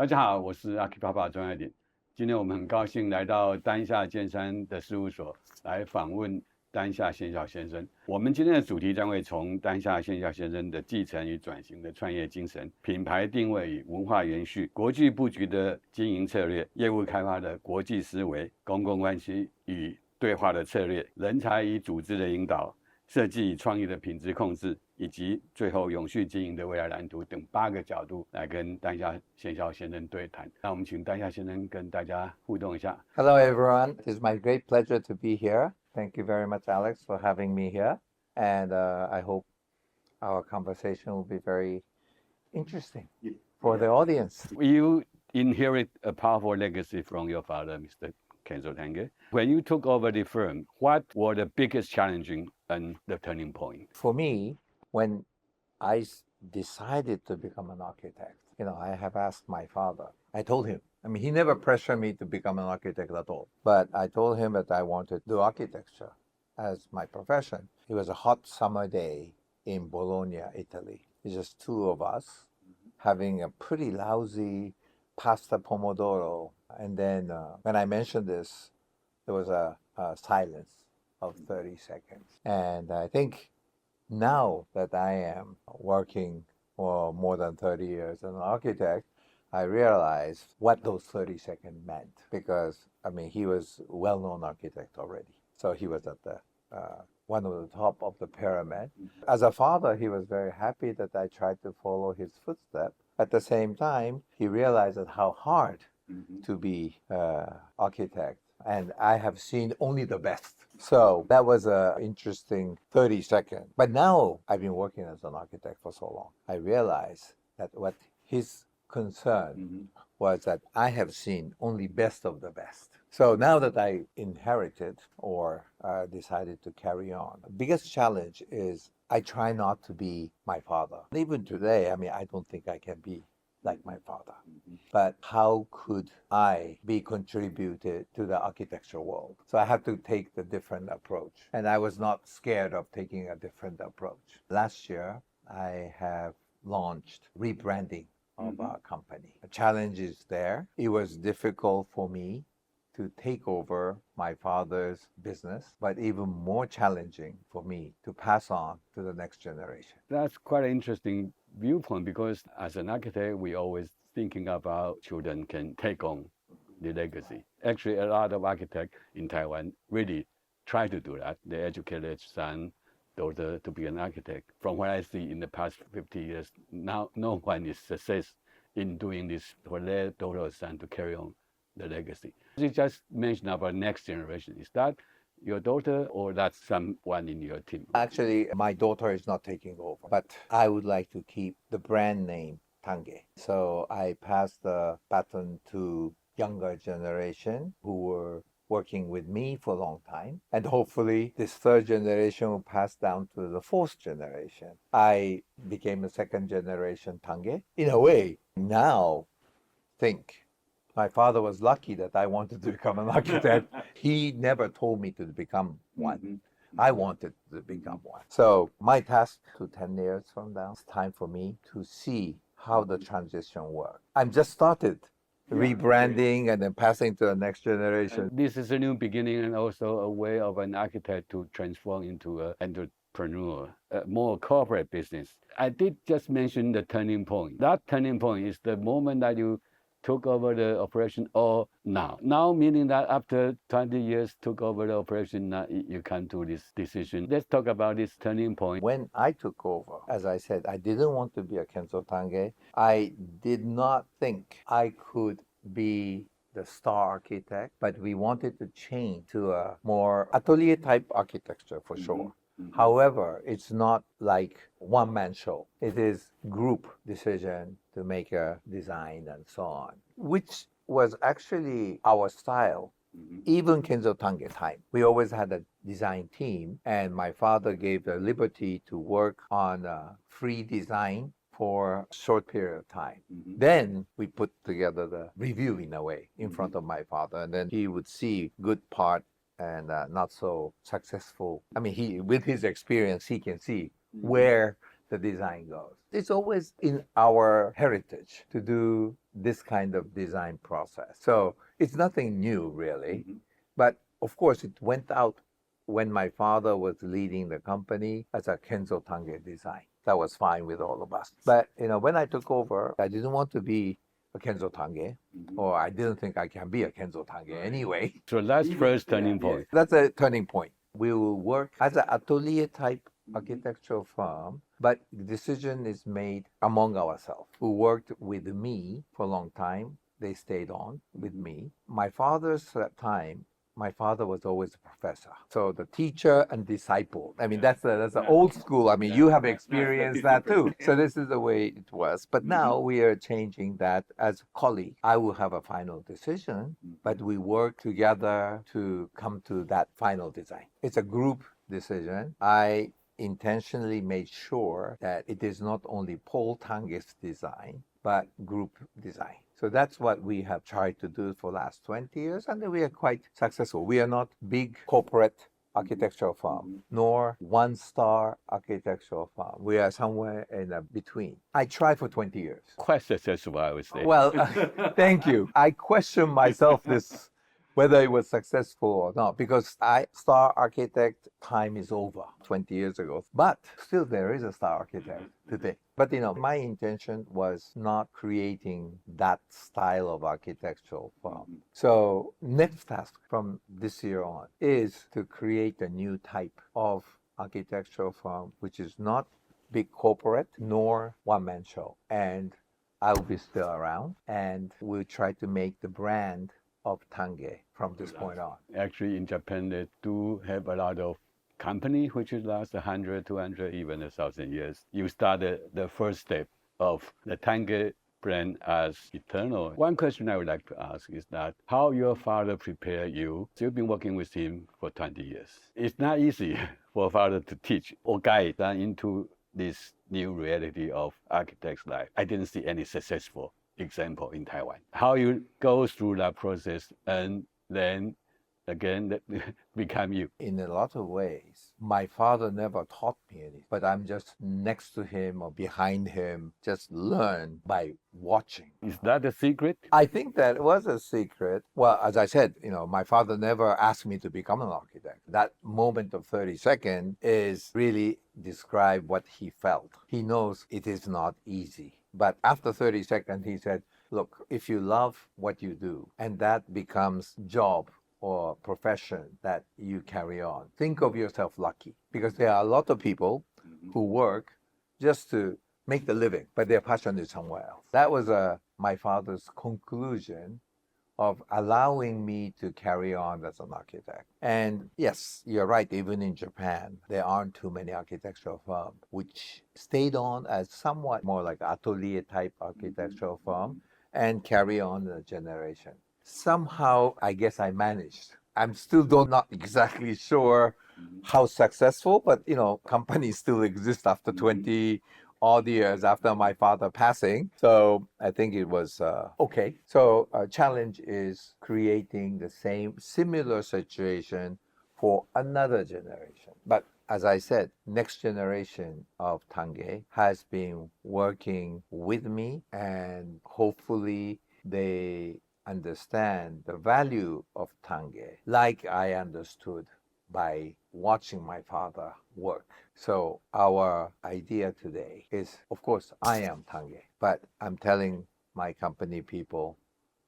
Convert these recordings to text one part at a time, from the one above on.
大家好，我是 Archipapa 庄爱玲。今天我们很高兴来到丹下建山的事务所来访问丹下宪孝先生。我们今天的主题将会从丹下宪孝先生的继承与转型的创业精神、品牌定位与文化延续、国际布局的经营策略、业务开发的国际思维、公共关系与对话的策略、人才与组织的引导、设计与创意的品质控制，以及最后永续经营的未来蓝图等8个角度来跟丹下宪孝先生对谈。那我们请丹下先生跟大家互动一下。Hello, everyone. It is my great pleasure to be here. Thank you very much, Alex, for having me here. And I hope our conversation will be very interesting for the audience. You inherit a powerful legacy from your father, Mr. Kenzo Tange. When you took over the firm, what were the biggest challenges and the turning point? For me, when I decided to become an architect, I have asked my father. I told him. He never pressured me to become an architect at all. But I told him that I wanted to do architecture as my profession. It was a hot summer day in Bologna, Italy. It's just two of us having a pretty lousy pasta pomodoro. And then when I mentioned this, there was a silence of 30 seconds. And I think now that I am working for more than 30 years as an architect, I realized what those 30 seconds meant because, he was a well-known architect already. So he was at the one of the top of the pyramid. As a father, he was very happy that I tried to follow his footsteps. At the same time, he realized that how hard to be an architect. And I have seen only the best. So that was an interesting 30 seconds. But now I've been working as an architect for so long. I realized that what his concern was that I have seen only best of the best. So now that I inherited or decided to carry on, the biggest challenge is I try not to be my father. Even today, I don't think I can be like my father. But how could I be contributed to the architecture world? So I have to take the different approach. And I was not scared of taking a different approach. Last year, I have launched rebranding of our company. The challenge is there. It was difficult for me to take over my father's business, but even more challenging for me to pass on to the next generation. That's quite an interesting viewpoint because as an architect, we always thinking about children can take on the legacy. Actually, a lot of architects in Taiwan really try to do that. They educate their son, daughter to be an architect. From what I see in the past 50 years, now no one is success in doing this for their daughter or son to carry on the legacy. You just mentioned about next generation. Is that your daughter or that's someone in your team? Actually, my daughter is not taking over, but I would like to keep the brand name Tange. So I passed the baton to younger generation who were working with me for a long time. And hopefully this third generation will pass down to the fourth generation. I became a second generation Tange. In a way, now think my father was lucky that I wanted to become an architect. He never told me to become one. I wanted to become one. So my task to 10 years from now, it's time for me to see how the transition works. I'm just started rebranding and then passing to the next generation. This is a new beginning and also a way of an architect to transform into an entrepreneur, a more corporate business. I did just mention the turning point. That turning point is the moment that you took over the operation or now? Now meaning that after 20 years took over the operation, now you come to this decision. Let's talk about this turning point. When I took over, as I said, I didn't want to be a Kenzo Tange. I did not think I could be the star architect, but we wanted to change to a more atelier type architecture for sure. However, it's not like one-man show. It is group decision to make a design and so on, which was actually our style. Even Kenzo Tange time, we always had a design team, and my father gave the liberty to work on free design for a short period of time. Then we put together the review in a way in front of my father, and then he would see good part and not so successful. He, with his experience, he can see where the design goes. It's always in our heritage to do this kind of design process. So it's nothing new, really. But of course, it went out when my father was leading the company as a Kenzo Tange design. That was fine with all of us. But when I took over, I didn't want to be a Kenzo Tange, or I didn't think I can be a Kenzo Tange anyway. So that's first turning point. That's a turning point. We will work as an atelier type architectural firm, but the decision is made among ourselves. Who worked with me for a long time, they stayed on with me. My father's time, my father was always a professor. So the teacher and disciple. I mean, that's the old school. I mean, you have experienced that too. So this is the way it was. But now we are changing that as a colleague. I will have a final decision, but we work together to come to that final design. It's a group decision. I intentionally made sure that it is not only Paul Tange's design, but group design. So that's what we have tried to do for the last 20 years, and we are quite successful. We are not big corporate architectural firm, nor one-star architectural firm. We are somewhere in between. I tried for 20 years. Quite successful, I would say. Well, thank you. I question myself whether it was successful or not, because star architect time is over 20 years ago. But still there is a star architect today. But my intention was not creating that style of architectural firm. So next task from this year on is to create a new type of architectural firm, which is not big corporate nor one-man show. And I'll be still around, and we'll try to make the brand of Tange from this point on. Actually, in Japan, they do have a lot of company which last 100, 200, even 1,000 years. You started the first step of the Tange brand as eternal. One question I would like to ask is that how your father prepared you. So you've been working with him for 20 years. It's not easy for a father to teach or guide into this new reality of architect's life. I didn't see any successful example in Taiwan. How you go through that process and then again become you. In a lot of ways, my father never taught me anything, but I'm just next to him or behind him, just learn by watching. Is that a secret? I think that was a secret. Well, as I said, my father never asked me to become an architect. That moment of 30 seconds is really describe what he felt. He knows it is not easy. But after 30 seconds, he said, look, if you love what you do and that becomes job or profession that you carry on, think of yourself lucky, because there are a lot of people who work just to make the living, but their passion is somewhere else. That was my father's conclusion of allowing me to carry on as an architect. And yes, you're right, even in Japan, there aren't too many architectural firms which stayed on as somewhat more like atelier type architectural firm and carry on the generation. Somehow, I guess I managed. I'm still not exactly sure how successful, but companies still exist after 20 odd years after my father passing. So I think it was okay. So a challenge is creating the similar situation for another generation. But as I said, next generation of Tange has been working with me, and hopefully they understand the value of Tange like I understood by watching my father work. So our idea today is, of course, I am Tange, but I'm telling my company people,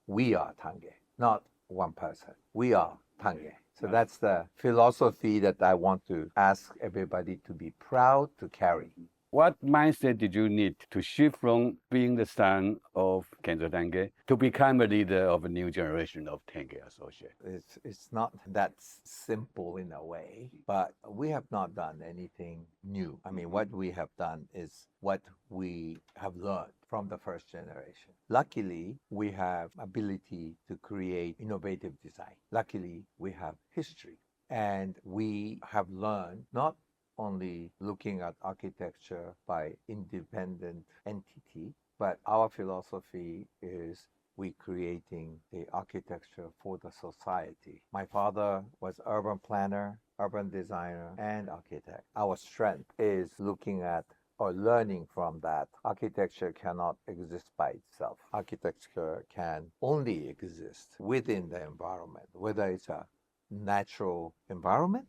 we are Tange, not one person. We are Tange. So that's the philosophy that I want to ask everybody to be proud to carry. What mindset did you need to shift from being the son of Kenzo Tange to become a leader of a new generation of Tange associates? It's not that simple in a way, but we have not done anything new. I mean, what we have done is what we have learned from the first generation. Luckily, we have ability to create innovative design. Luckily, we have history, and we have learned not only looking at architecture by independent entity, but our philosophy is we creating the architecture for the society. My father was urban planner, urban designer, and architect. Our strength is looking at or learning from that architecture cannot exist by itself. Architecture can only exist within the environment, whether it's a natural environment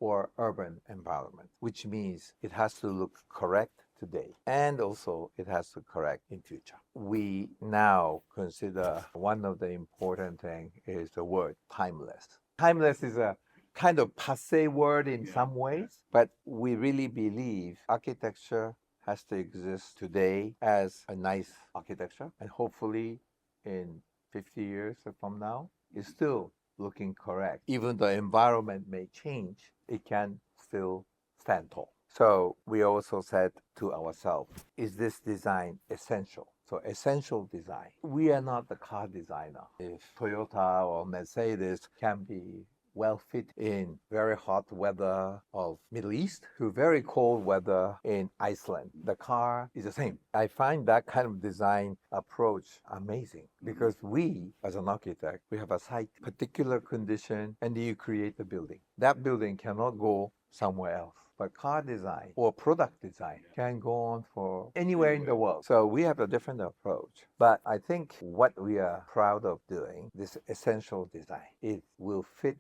or urban environment, which means it has to look correct today and also it has to correct in future. We now consider one of the important things is the word timeless. Timeless is a kind of passé word in some ways, but we really believe architecture has to exist today as a nice architecture, and hopefully in 50 years from now, it's still looking correct. Even the environment may change, it can still stand tall. So we also said to ourselves, is this design essential? So essential design. We are not the car designer. If Toyota or Mercedes can be well fit in very hot weather of Middle East to very cold weather in Iceland, the car is the same. I find that kind of design approach amazing because we, as an architect, we have a site, particular condition, and you create the building. That building cannot go somewhere else. But car design or product design can go on for anywhere in the world. So we have a different approach. But I think what we are proud of doing, this essential design, it will fit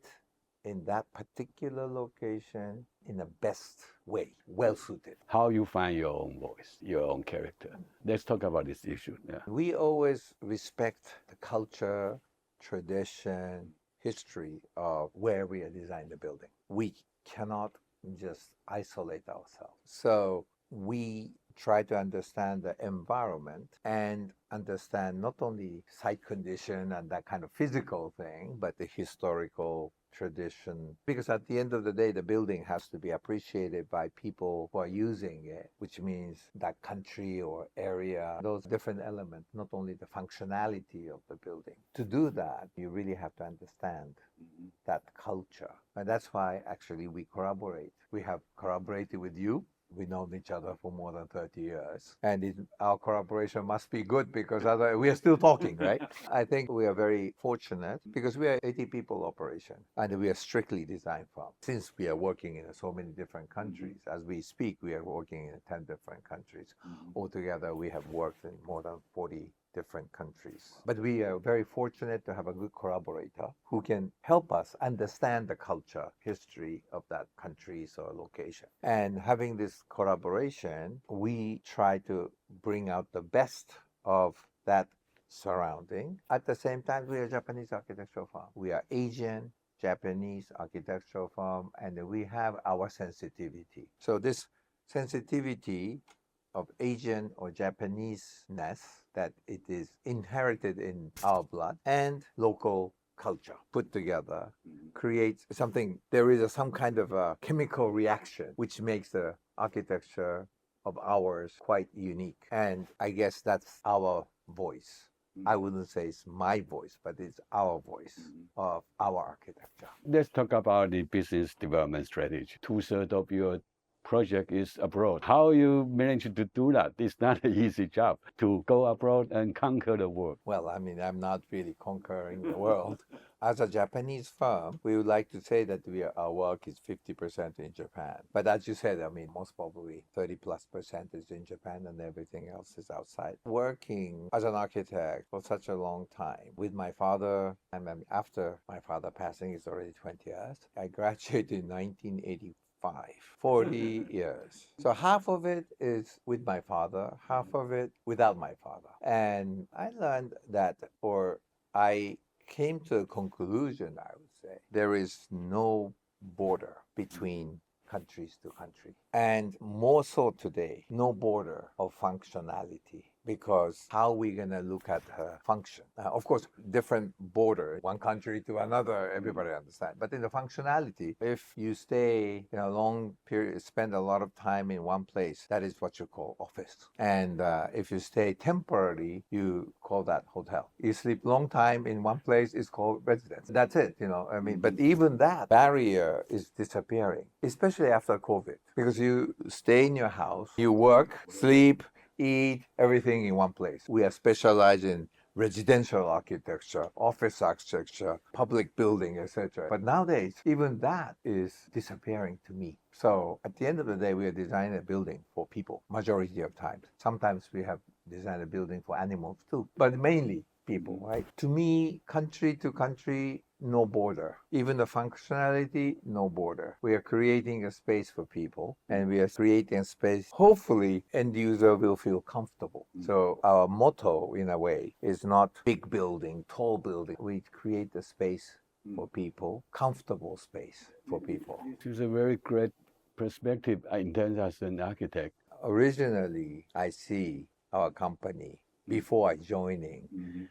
in that particular location in the best way, well suited. How you find your own voice, your own character? Let's talk about this issue. Yeah. We always respect the culture, tradition, history of where we are designing the building. We cannot just isolate ourselves. So we try to understand the environment and understand not only site condition and that kind of physical thing, but the historical tradition. Because at the end of the day, the building has to be appreciated by people who are using it, which means that country or area, those different elements, not only the functionality of the building. To do that, you really have to understand that culture. And that's why actually we collaborate. We have collaborated with you. We've known each other for more than 30 years. And our collaboration must be good because otherwise we are still talking, right? I think we are very fortunate because we are 80 people operation and we are strictly design firm. Since we are working in so many different countries, as we speak, we are working in 10 different countries. Altogether, we have worked in more than 40 different countries. But we are very fortunate to have a good collaborator who can help us understand the culture, history of that countries or location. And having this collaboration, we try to bring out the best of that surrounding. At the same time, we are a Japanese architectural firm. We are Asian, Japanese architectural firm, and we have our sensitivity. So this sensitivity of Asian or Japanese-ness, that it is inherited in our blood, and local culture put together creates something. There is some kind of a chemical reaction which makes the architecture of ours quite unique. And I guess that's our voice. I wouldn't say it's my voice, but it's our voice of our architecture. Let's talk about the business development strategy. 2/3 of your project is abroad. How you manage to do that? It's not an easy job to go abroad and conquer the world. Well, I mean, I'm not really conquering the world. As a Japanese firm, we would like to say that our work is 50% in Japan. But as you said, I mean, most probably 30+% is in Japan and everything else is outside. Working as an architect for such a long time with my father, and then after my father passing, it's already 20 years. I graduated in 1985. 40 years. So half of it is with my father, half of it without my father. And I learned that, or I came to a conclusion, I would say, there is no border between countries to country. And more so today, no border of functionality. Because how are we going to look at her function? Of course, different border, one country to another, everybody understands. But in the functionality, if you stay in a long period, spend a lot of time in one place, that is what you call office. And if you stay temporarily, you call that hotel. You sleep long time in one place, it's called residence. That's it, I mean, but even that barrier is disappearing, especially after COVID. Because you stay in your house, you work, sleep, eat, everything in one place. We are specialized in residential architecture, office architecture, public building, etc. But nowadays, even that is disappearing to me. So at the end of the day, we are designing a building for people, majority of times. Sometimes we have designed a building for animals too, but mainly people, right? To me, country to country, no border. Even the functionality, no border. We are creating a space for people, and we are creating a space, hopefully, end user will feel comfortable. So our motto, in a way, is not big building, tall building. We create a space for people, comfortable space for people. It is a very great perspective in terms as an architect. Originally, I see our company before I joining.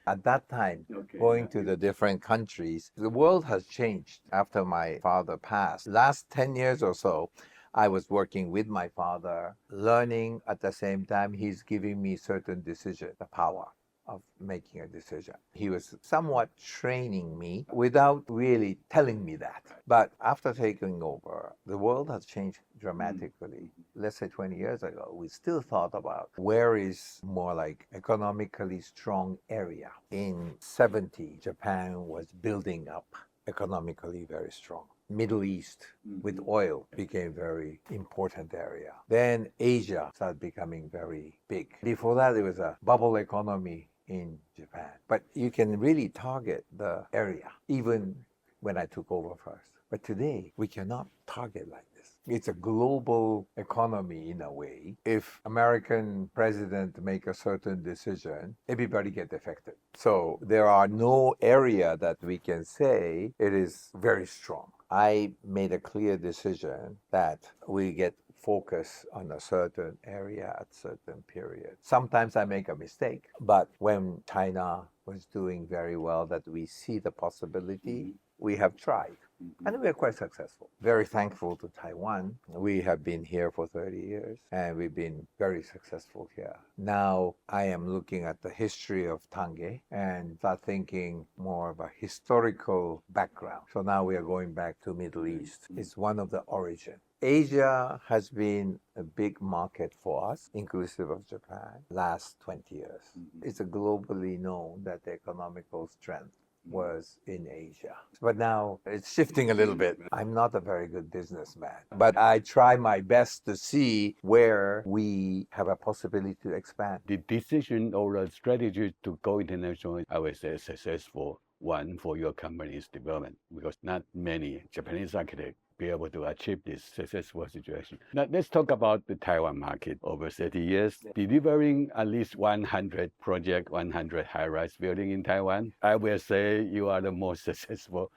At that time, going to the different countries, the world has changed after my father passed. Last 10 years or so, I was working with my father, learning at the same time, he's giving me certain decisions, the power of making a decision. He was somewhat training me without really telling me that. But after taking over, the world has changed dramatically. Let's say 20 years ago, we still thought about where is more like economically strong area. In 70, Japan was building up economically very strong. Middle East with oil became very important area. Then Asia started becoming very big. Before that, it was a bubble economy in Japan. But you can really target the area, even when I took over first. But today, we cannot target like this. It's a global economy in a way. If American president make a certain decision, everybody get affected. So there are no area that we can say it is very strong. I made a clear decision that we get focus on a certain area at certain period. Sometimes I make a mistake, but when China was doing very well, that we see the possibility, we have tried. And we are quite successful. Very thankful to Taiwan. We have been here for 30 years and we've been very successful here. Now I am looking at the history of Tange and start thinking more of a historical background. So now we are going back to Middle East. It's one of the origin. Asia has been a big market for us, inclusive of Japan, last 20 years. It's a globally known that the economical strength was in Asia. But now it's shifting a little bit. I'm not a very good businessman, but I try my best to see where we have a possibility to expand. The decision or the strategy to go international, I would say, a successful one for your company's development, because not many Japanese architects be able to achieve this successful situation. Now, let's talk about the Taiwan market. Over 30 years, delivering at least 100 project, 100 high-rise building in Taiwan. I will say you are the most successful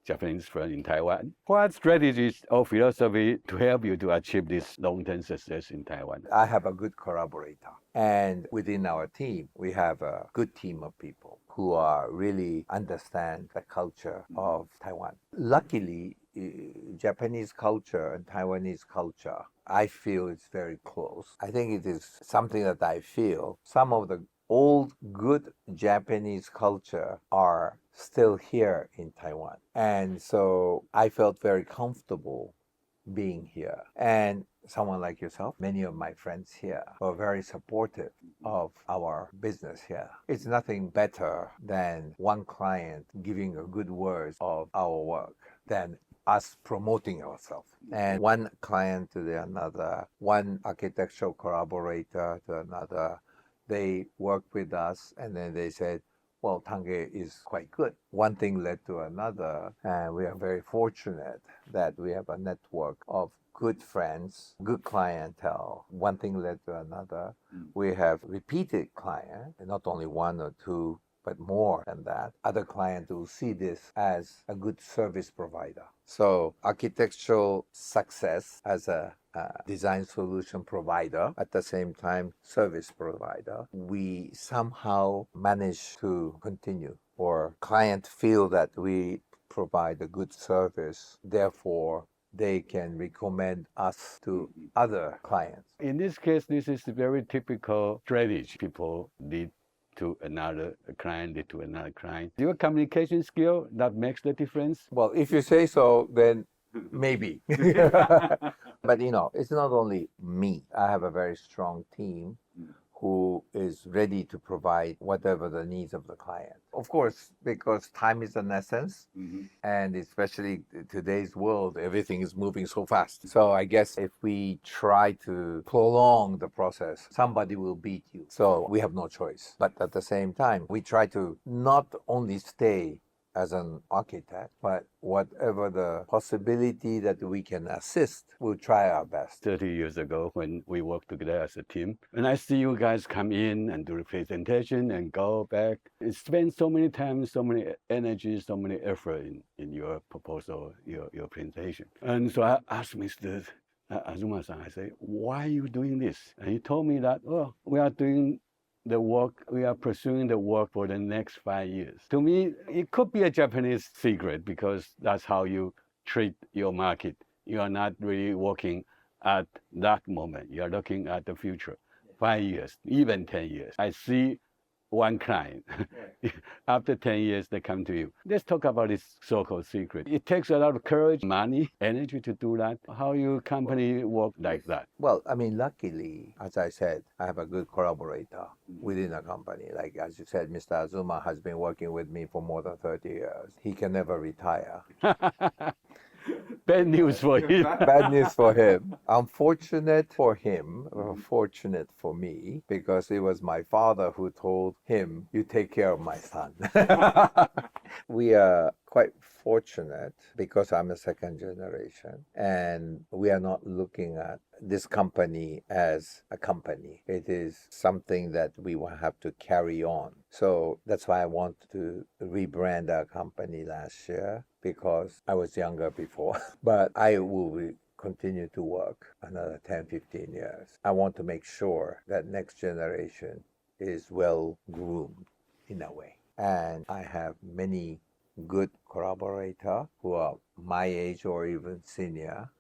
Japanese firm in Taiwan. What strategies or philosophy to help you to achieve this long-term success in Taiwan? I have a good collaborator. And within our team, we have a good team of people who are really understand the culture of Taiwan. Luckily, Japanese culture and Taiwanese culture, I feel it's very close. I think it is something that I feel some of the old good Japanese culture are still here in Taiwan. And so I felt very comfortable being here. And someone like yourself, many of my friends here were very supportive of our business here. It's nothing better than one client giving a good word of our work than us promoting ourselves. And one client to the another, one architectural collaborator to another, they worked with us and then they said, well, Tange is quite good. One thing led to another, and we are very fortunate that we have a network of good friends, good clientele. One thing led to another. We have repeated clients, not only one or two, but more than that. Other clients will see this as a good service provider. So architectural success as a design solution provider, at the same time service provider, we somehow manage to continue, or client feel that we provide a good service, therefore they can recommend us to other clients. In this case, this is a very typical strategy. People lead to another client, lead to another client. Your communication skill, that makes the difference? Well, if you say so, then maybe. But you know, it's not only me. I have a very strong team who is ready to provide whatever the needs of the client. Of course, because time is an essence, and especially today's world, everything is moving so fast. So I guess if we try to prolong the process, somebody will beat you. So we have no choice. But at the same time, we try to not only stay as an architect, but whatever the possibility that we can assist, we'll try our best. 30 years ago, when we worked together as a team, and I see you guys come in and do the presentation and go back, it spends so many time, so many energy, so many effort in your proposal, your presentation. And so I asked Mr. Azuma-san, I say, why are you doing this? And he told me that, oh, we are doing the work, we are pursuing the work for the next 5 years. To me, it could be a Japanese secret because that's how you treat your market. You are not really working at that moment. You are looking at the future, 5 years, even 10 years. I see one client. After 10 years, they come to you. Let's talk about this so-called secret. It takes a lot of courage, money, energy to do that. How your company work like that? Well, I mean, luckily, as I said, I have a good collaborator within a company. Like, as you said, Mr. Azuma has been working with me for more than 30 years. He can never retire. Bad news for him. Bad news for him. Unfortunate for him, fortunate for me, because it was my father who told him, you take care of my son. We are quite fortunate because I'm a second generation, and we are not looking at this company as a company. It is something that we will have to carry on. So that's why I want to rebrand our company last year, because I was younger before. But I will continue to work another 10, 15 years. I want to make sure that next generation is well groomed in a way. And I have many good collaborators who are my age or even senior,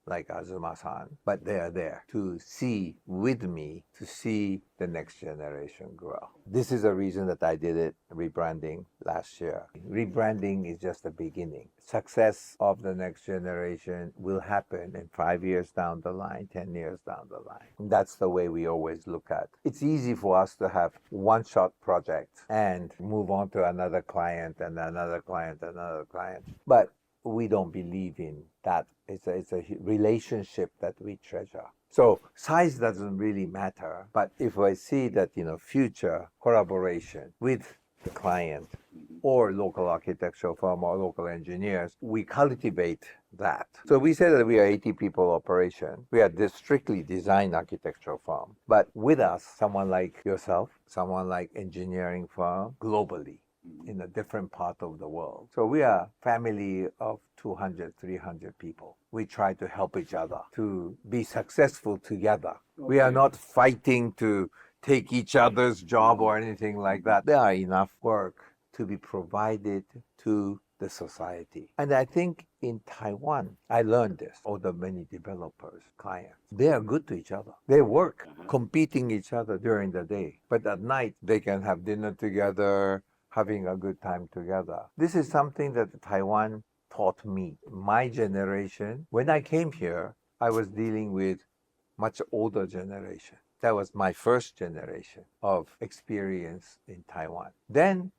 like Azuma-san, but they are there to see with me, to see the next generation grow. This is the reason that I did it, rebranding last year. Rebranding is just the beginning. Success of the next generation will happen in 5 years down the line, 10 years down the line. That's the way we always look at. It's easy for us to have one-shot project and move on to another client and another client, another client. But we don't believe in that. It's a relationship that we treasure. So size doesn't really matter, but if I see that, future collaboration with the client or local architectural firm or local engineers, we cultivate that. So we say that we are 80 people operation. We are this strictly design architectural firm. But with us, someone like yourself, someone like engineering firm globally, in a different part of the world. So we are a family of 200, 300 people. We try to help each other to be successful together. Okay. We are not fighting to take each other's job or anything like that. There are enough work to be provided to the society. And I think in Taiwan, I learned this, or the many developers, clients, they are good to each other. They work, competing each other during the day. But at night, they can have dinner together, having a good time together. This is something that Taiwan taught me. My generation, when I came here, I was dealing with much older generation. That was my first generation of experience in Taiwan. Then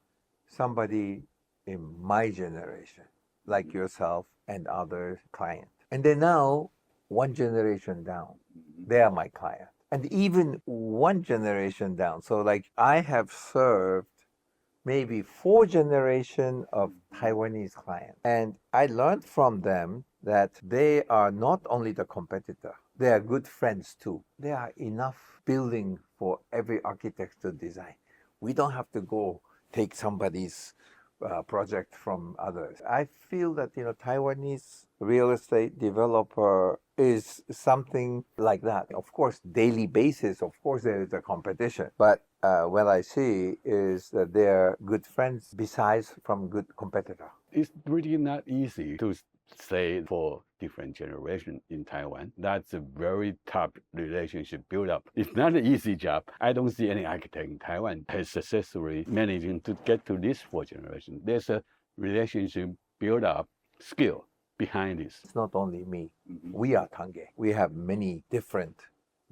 somebody in my generation, like yourself and other clients. And then now, one generation down, they are my client. And even one generation down. So like I have served maybe 4 generations of Taiwanese clients. And I learned from them that they are not only the competitor, they are good friends too. There are enough building for every architect to design. We don't have to go take somebody's project from others. I feel that, Taiwanese real estate developer is something like that. Of course, daily basis, of course, there is a competition. But what I see is that they're good friends besides from good competitor. It's really not easy to say for different generations in Taiwan. That's a very tough relationship build up. It's not an easy job. I don't see any architect in Taiwan has successfully managing to get to this 4 generations. There's a relationship build up skill behind this. It's not only me. We are Tange. We have many different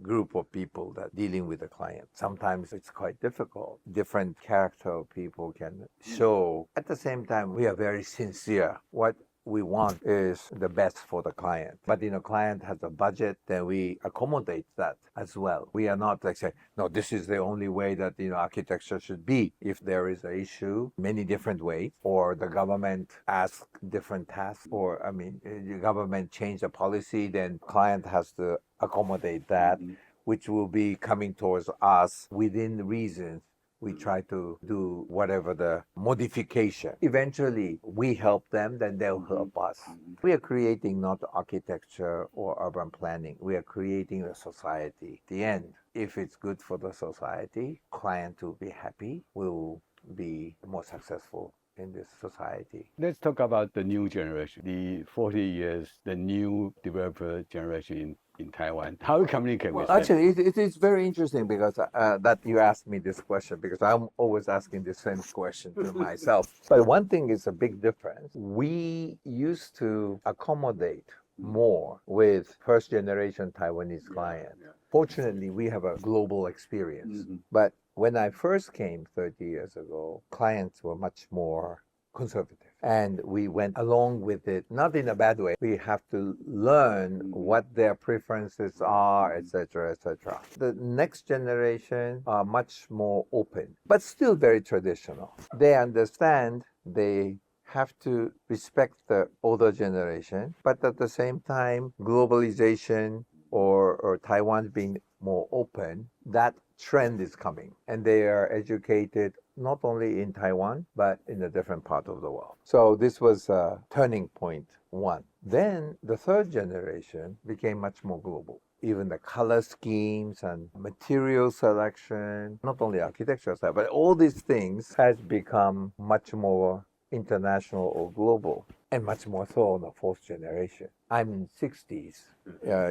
group of people that dealing with the client. Sometimes it's quite difficult. Different character of people can show. At the same time, we are very sincere. What we want is the best for the client. But client has a budget, then we accommodate that as well. We are not like say, no, this is the only way that architecture should be. If there is an issue, many different ways, or the government asks different tasks, or the government change the policy, then client has to accommodate that, which will be coming towards us within reason. We try to do whatever the modification. Eventually, we help them, then they'll help us. We are creating not architecture or urban planning. We are creating a society. At the end, if it's good for the society, client will be happy, will be more successful in this society. Let's talk about the new generation, the 40 years, the new developer generation in Taiwan. How we communicate with them? Actually, it is very interesting because that you asked me this question, because I'm always asking the same question to myself. But one thing is a big difference. We used to accommodate more with first generation Taiwanese clients. Fortunately, we have a global experience. But when I first came 30 years ago, clients were much more conservative. And we went along with it, not in a bad way. We have to learn what their preferences are, etc., etc. The next generation are much more open, but still very traditional. They understand they have to respect the older generation, but at the same time, globalization or Taiwan being more open, that trend is coming. And they are educated not only in Taiwan, but in a different part of the world. So this was turning point one. Then the third generation became much more global. Even the color schemes and material selection, not only architecture side, but all these things has become much more international or global, and much more so on the fourth generation. I'm in 60s.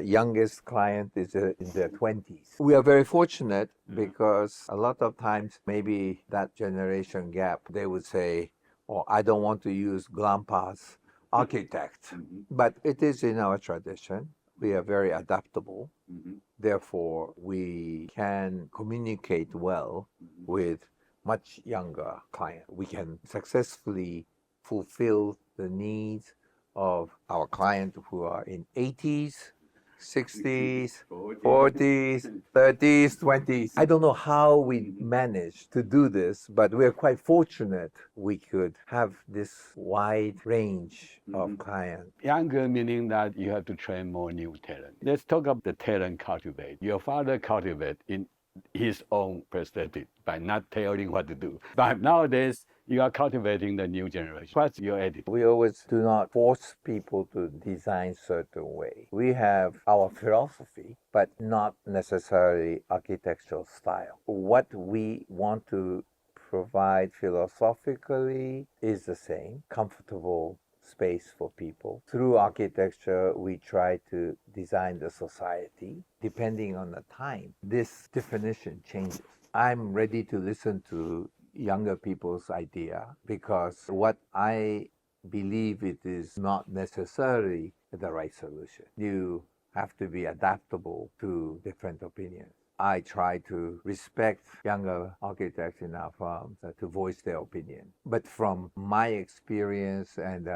Youngest client is in their 20s. We are very fortunate because a lot of times maybe that generation gap, they would say, oh, I don't want to use grandpa's architect. But it is in our tradition. We are very adaptable. Therefore, we can communicate well with much younger client. We can successfully fulfill the needs of our clients who are in 80s, 60s, 40s, 30s, 20s. I don't know how we managed to do this, but we're quite fortunate we could have this wide range of clients. Younger meaning that you have to train more new talent. Let's talk about the talent cultivate. Your father cultivate in his own perspective by not telling what to do. But nowadays, you are cultivating the new generation. What's your attitude? We always do not force people to design certain way. We have our philosophy, but not necessarily architectural style. What we want to provide philosophically is the same, comfortable space for people. Through architecture, we try to design the society. Depending on the time, this definition changes. I'm ready to listen to younger people's idea because what I believe it is not necessarily the right solution. You have to be adaptable to different opinions. I try to respect younger architects in our firms to voice their opinion. But from my experience and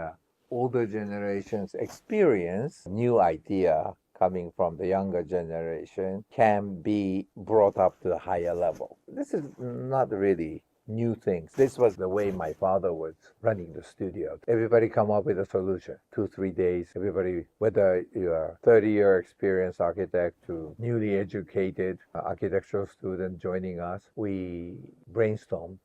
older generation's experience, new idea coming from the younger generation can be brought up to a higher level. This is not really new things. This was the way my father was running the studio. Everybody come up with a solution. 2-3 days, everybody, whether you're a 30-year experienced architect to newly educated architectural student joining us, we brainstorm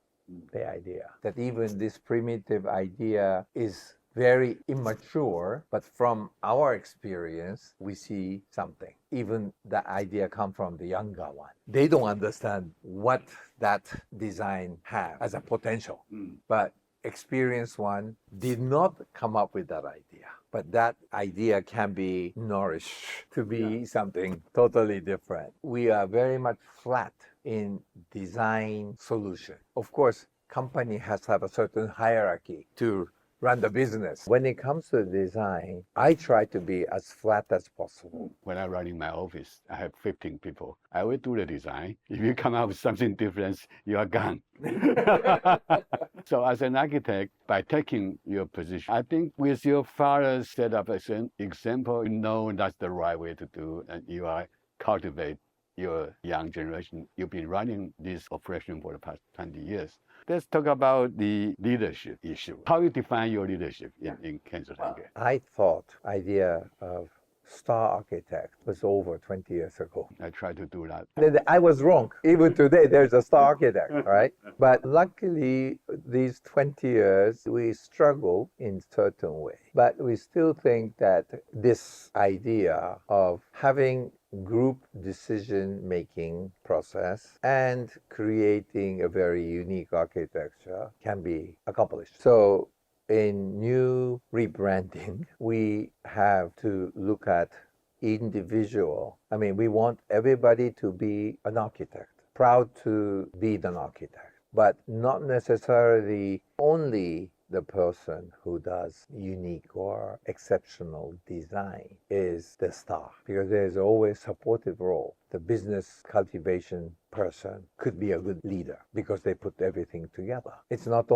the idea. That even this primitive idea is very immature, but from our experience, we see something. Even the idea come from the younger one. They don't understand what that design has as a potential. But experienced one did not come up with that idea. But that idea can be nourished to be something totally different. We are very much flat in design solution. Of course, company has to have a certain hierarchy to run the business. When it comes to design, I try to be as flat as possible. When I'm running my office, I have 15 people. I will do the design. If you come up with something different, you are gone. So as an architect, by taking your position, I think with your father set up as an example, you know that's the right way to do, and you are cultivate your young generation. You've been running this operation for the past 20 years. Let's talk about the leadership issue. How you define your leadership in Kansas City? I thought idea of star architect was over 20 years ago. I try to do that. I was wrong. Even today, there's a star architect, right? But luckily, these 20 years, we struggle in certain way. But we still think that this idea of having group decision-making process and creating a very unique architecture can be accomplished. So in new rebranding, we have to look at individual. I mean, we want everybody to be an architect, proud to be an architect, but not necessarily only the person who does unique or exceptional design is the star, because there's always supportive role. The business cultivation person could be a good leader because they put everything together. It's not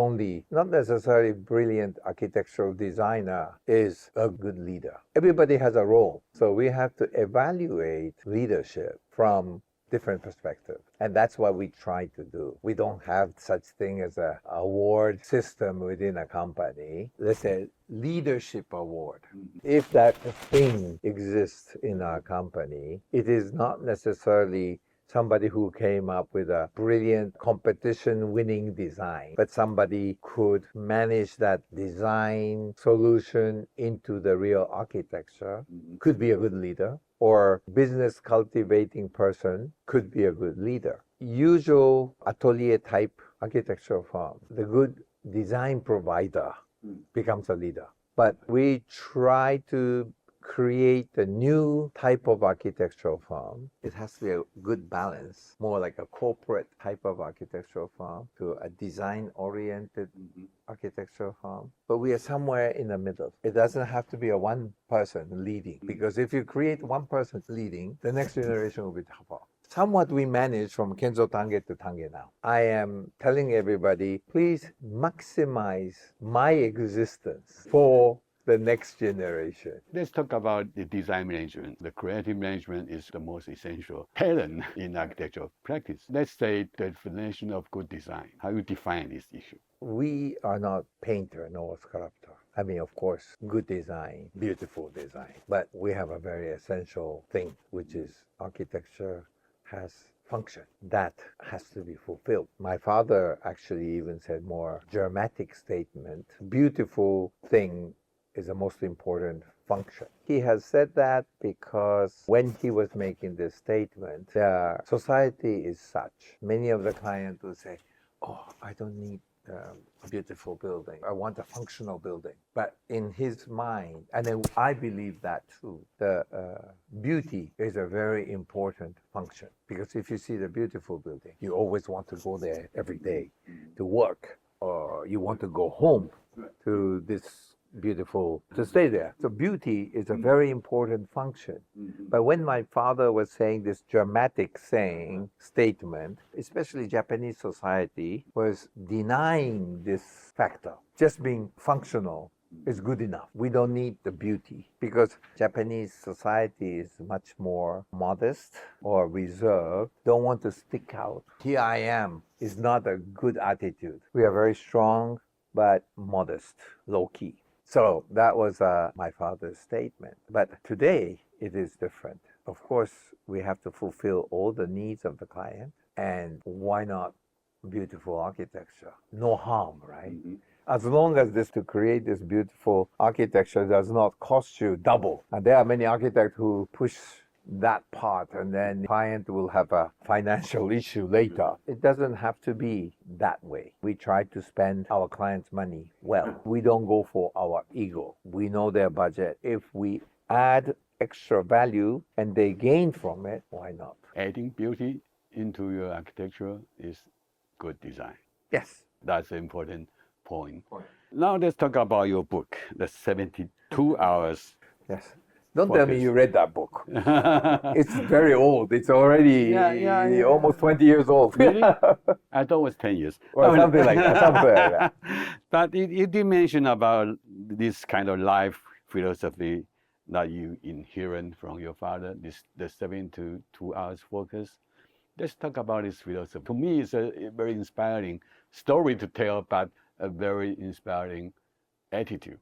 necessarily brilliant architectural designer is a good leader. Everybody has a role. So we have to evaluate leadership from different perspective. And that's what we try to do. We don't have such thing as a award system within a company. Let's say leadership award. If that thing exists in our company, it is not necessarily somebody who came up with a brilliant competition-winning design, but somebody could manage that design solution into the real architecture, could be a good leader, or business cultivating person could be a good leader. Usual atelier type architectural firm, the good design provider becomes a leader. But we try to create a new type of architectural firm. It has to be a good balance, more like a corporate type of architectural firm to a design-oriented architectural firm. But we are somewhere in the middle. It doesn't have to be a one person leading, because if you create one person leading, the next generation will be tougher. Somewhat we manage from Kenzo Tange to Tange now. I am telling everybody, please maximize my existence for the next generation. Let's talk about the design management. The creative management is the most essential talent in architectural practice. Let's say the definition of good design. How you define this issue? We are not painter nor sculptor. I mean, of course, good design, beautiful design. But we have a very essential thing, which is architecture has function. That has to be fulfilled. My father actually even said more dramatic statement. Beautiful thing is the most important function. He has said that because when he was making this statement, the society is such. Many of the clients will say, oh, I don't need a beautiful building. I want a functional building. But in his mind, and then I believe that too, the beauty is a very important function. Because if you see the beautiful building, you always want to go there every day to work, or you want to go home to this beautiful to stay there. So beauty is a very important function. But when my father was saying this dramatic statement, especially Japanese society was denying this factor. Just being functional is good enough. We don't need the beauty, because Japanese society is much more modest or reserved, don't want to stick out. Here I am is not a good attitude. We are very strong, but modest, low-key. So that was my father's statement. But today, it is different. Of course, we have to fulfill all the needs of the client. And why not beautiful architecture? No harm, right? As long as to create this beautiful architecture does not cost you double. And there are many architects who push that part, and then the client will have a financial issue later. It doesn't have to be that way. We try to spend our clients' money well. We don't go for our ego. We know their budget. If we add extra value and they gain from it, why not? Adding beauty into your architecture is good design. Yes. That's an important point. Now let's talk about your book, The 72 Hours. Yes. Don't tell me you read that book. It's very old. It's already almost 20 years old. Really? I thought it was 10 years. Or something like that. Something like that. But you did mention about this kind of life philosophy that you inherit from your father, the 72 hours focus. Let's talk about this philosophy. To me, it's a very inspiring story to tell, but a very inspiring attitude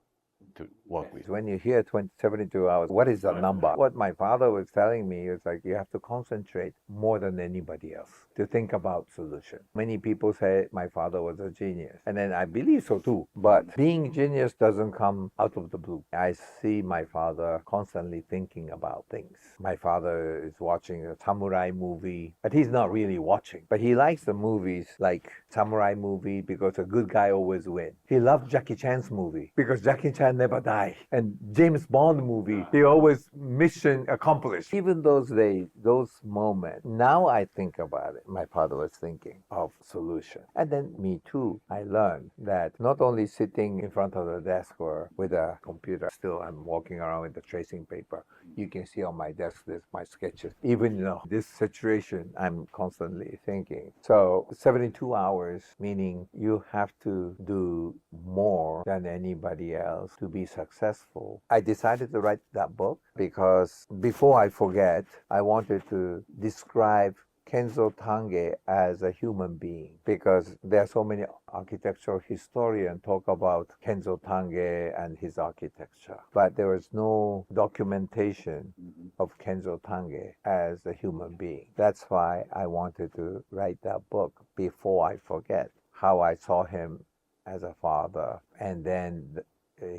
to work with. When you hear 72 hours, what is the number? What my father was telling me is like you have to concentrate more than anybody else to think about solution. Many people say my father was a genius, and then I believe so too. But being genius doesn't come out of the blue. I see my father constantly thinking about things. My father is watching a samurai movie, but he's not really watching. But he likes the movies like samurai movie because a good guy always wins. He loves Jackie Chan's movie because Jackie Chan never die. And James Bond movie, he always mission accomplished. Even those days, those moments, now I think about it, my father was thinking of solution. And then me too, I learned that not only sitting in front of the desk or with a computer, still I'm walking around with the tracing paper. You can see on my desk, there's my sketches. Even this situation, I'm constantly thinking. So 72 hours, meaning you have to do more than anybody else to be successful. I decided to write that book because before I forget, I wanted to describe Kenzo Tange as a human being because there are so many architectural historians talk about Kenzo Tange and his architecture, but there was no documentation of Kenzo Tange as a human being. That's why I wanted to write that book before I forget how I saw him as a father, and then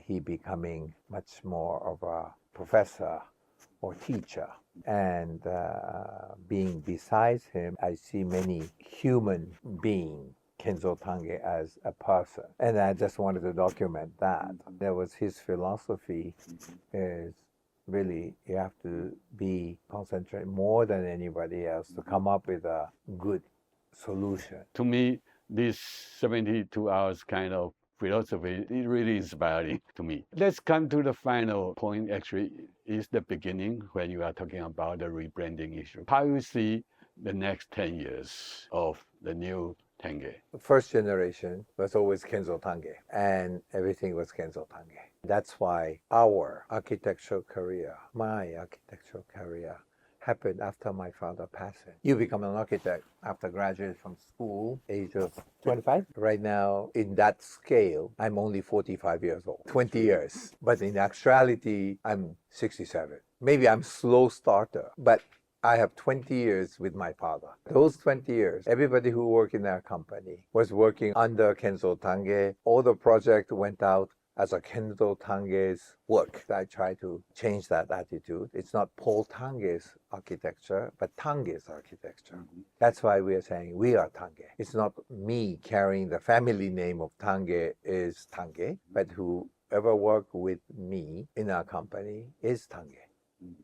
he becoming much more of a professor or teacher. And being besides him, I see many human beings, Kenzo Tange as a person. And I just wanted to document that. That was his philosophy is really you have to be concentrate more than anybody else to come up with a good solution. To me, this 72 hours kind of philosophy is really inspiring to me. Let's come to the final point, actually, is the beginning when you are talking about the rebranding issue. How you see the next 10 years of the new Tange? The first generation was always Kenzo Tange, and everything was Kenzo Tange. That's why our architectural career, my architectural career, happened after my father passing. You become an architect after graduating from school, age of 25. Right now, in that scale, I'm only 45 years old, 20 years. But in actuality, I'm 67. Maybe I'm slow starter, but I have 20 years with my father. Those 20 years, everybody who worked in our company was working under Kenzo Tange. All the project went out as a Kenzo Tange's work. I try to change that attitude. It's not Paul Tange's architecture, but Tange's architecture. That's why we are saying we are Tange. It's not me carrying the family name of Tange is Tange, but whoever worked with me in our company is Tange.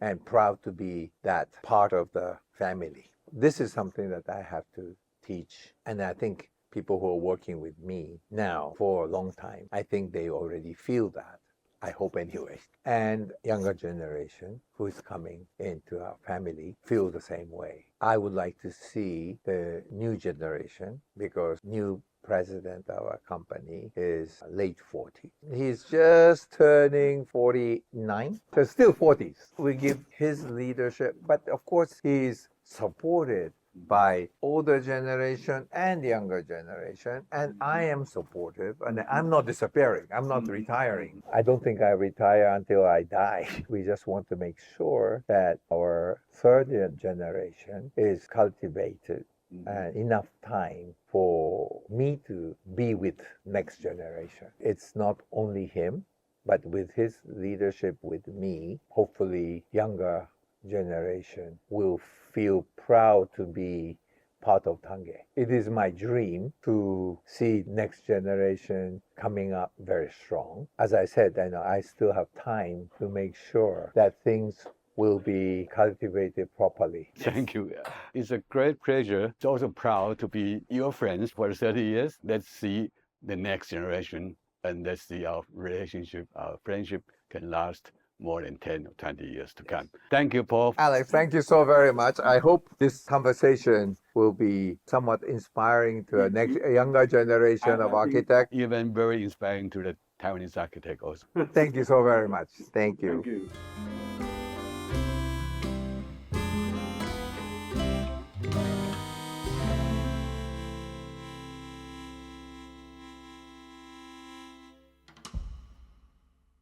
And proud to be that part of the family. This is something that I have to teach. And I think people who are working with me now for a long time, I think they already feel that. I hope anyway. And younger generation who is coming into our family feel the same way. I would like to see the new generation because new president of our company is late 40s. He's just turning 49, so still 40s. We give his leadership, but of course he's supported by older generation and younger generation, and I am supportive, and I'm not disappearing. I'm not retiring. I don't think I retire until I die. We just want to make sure that our third generation is cultivated and enough time for me to be with next generation. It's not only him, but with his leadership with me, hopefully younger generation will feel proud to be part of Tange. It is my dream to see next generation coming up very strong. As I said, I still have time to make sure that things will be cultivated properly. Thank you. It's a great pleasure. It's also proud to be your friends for 30 years. Let's see the next generation and let's see our relationship, our friendship can last more than 10 or 20 years to come. Thank you, Paul. Alex, thank you so very much. I hope this conversation will be somewhat inspiring to a younger generation of architects. Even very inspiring to the Taiwanese architect also. Thank you so very much. Thank you. Thank you.